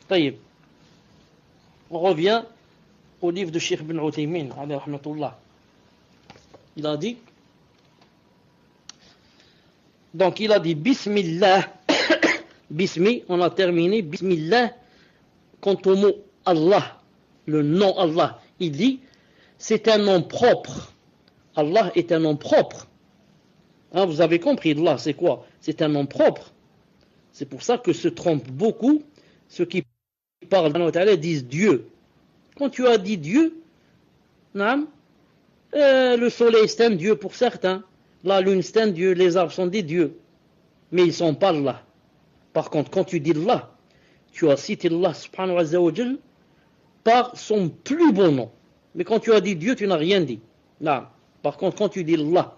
طيب. On revient au livre de Cheikh Ibn Uthaymin, alayhi rahmatullah. Il a dit, donc il a dit Bismillah, Bismi, on a terminé, Bismillah, quant au mot Allah, le nom Allah, il dit, c'est un nom propre. Allah est un nom propre. Hein, vous avez compris, Allah, c'est quoi? C'est un nom propre. C'est pour ça que se trompent beaucoup ceux qui parlent d'Allah disent Dieu. Quand tu as dit Dieu, le soleil c'est un Dieu pour certains, la lune c'est un Dieu, les arbres sont des dieux, mais ils ne sont pas là. Par contre, quand tu dis Allah, tu as cité Allah subhanahu wa ta'ala par son plus bon nom. Mais quand tu as dit Dieu, tu n'as rien dit. Là. Par contre, quand tu dis Allah,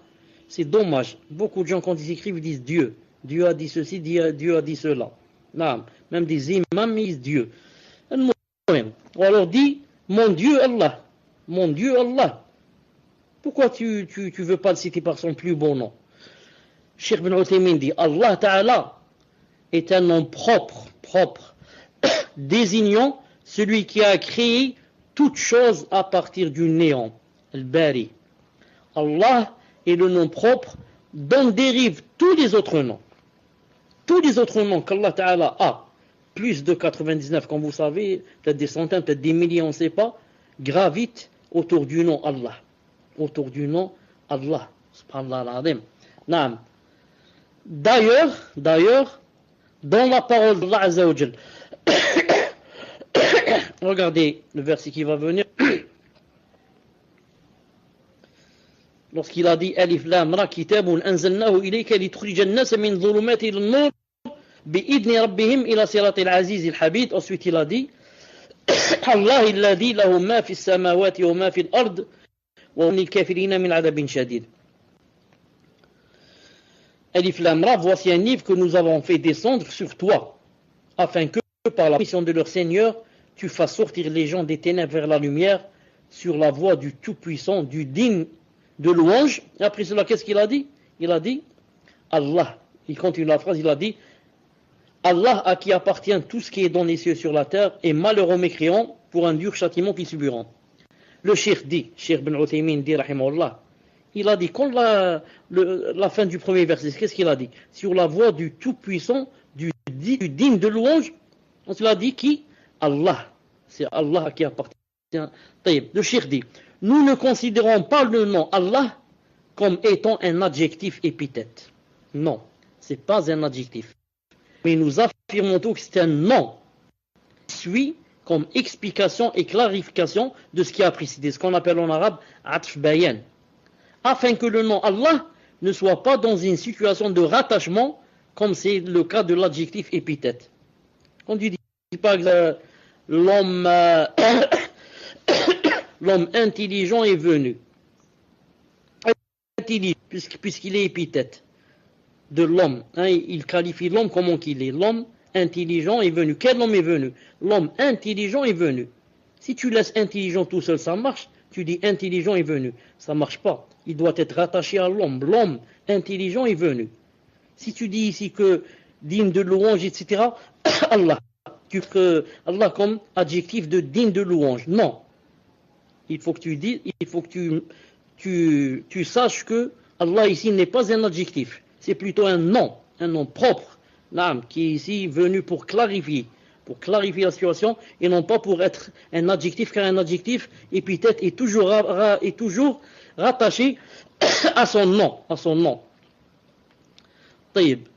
c'est dommage. Beaucoup de gens, quand ils écrivent, ils disent Dieu. Dieu a dit ceci, Dieu a dit cela. Là. Même des imams, ils disent Dieu. Ou alors dit, mon Dieu Allah. Mon Dieu Allah. Pourquoi tu veux pas le citer par son plus bon nom? Cheikh Ibn Uthaymin dit, Allah Ta'ala est un nom propre, désignant celui qui a créé toute chose à partir du néant, Al-Bari. Allah est le nom propre dont dérivent tous les autres noms. Tous les autres noms qu'Allah Ta'ala a, plus de 99, comme vous savez, peut-être des centaines, peut-être des milliers, on ne sait pas, gravitent autour du nom Allah. Autour du nom Allah. Subhanallah al-Azim. Naam. D'ailleurs, dans la parole d'Allah Azza wa Jal, regardez le verset qui va venir. Lorsqu'il a dit Alif Lam Ra kitabun anzalnahu ilayka litukhrijan an-nasa min dhulumati ila an-nur bi'idni rabbihim ila siratil aziz al-habid. Ensuite il a dit Allah alladhi lahu ma fi as-samawati wa ma fi al-ard wa lil kafirina min 'adabin shadid. Alif Lam Ra, voici un livre que nous avons fait descendre sur toi, afin que, par la mission de leur Seigneur, tu fasses sortir les gens des ténèbres vers la lumière, sur la voie du Tout-Puissant, du digne de louange. Et après cela, qu'est-ce qu'il a dit? Il a dit, Allah, il continue la phrase, il a dit, Allah à qui appartient tout ce qui est dans les cieux et sur la terre, et malheur aux mécréants pour un dur châtiment qu'ils subiront. Le Cheikh dit, Cheikh Ibn Uthaymin dit, rahimahullah, il a dit, quand la fin du premier verset, qu'est-ce qu'il a dit? Sur la voie du Tout-Puissant, du digne de louange, on se l'a dit qui? Allah. C'est Allah à qui appartient. Le Cheikh dit, nous ne considérons pas le nom Allah comme étant un adjectif épithète. Non, ce n'est pas un adjectif. Mais nous affirmons tout que c'est un nom qui suit comme explication et clarification de ce qui a précédé, ce qu'on appelle en arabe atf bayan. Afin que le nom Allah ne soit pas dans une situation de rattachement, comme c'est le cas de l'adjectif épithète. Quand tu dis par exemple l'homme intelligent est venu, intelligent, puisqu'il est épithète de l'homme, hein, il qualifie l'homme comment qu'il est. L'homme intelligent est venu. Quel homme est venu? L'homme intelligent est venu. Si tu laisses intelligent tout seul, ça marche. Tu dis intelligent est venu, ça marche pas. Il doit être rattaché à l'homme. L'homme intelligent est venu. Si tu dis ici que digne de louange, etc., Allah, Allah comme adjectif de digne de louange. Non. Il faut que tu dises, il faut que tu saches que Allah ici n'est pas un adjectif. C'est plutôt un nom propre, qui est ici venu pour clarifier la situation et non pas pour être un adjectif, car un adjectif épithète est toujours rattaché à son nom. طيب.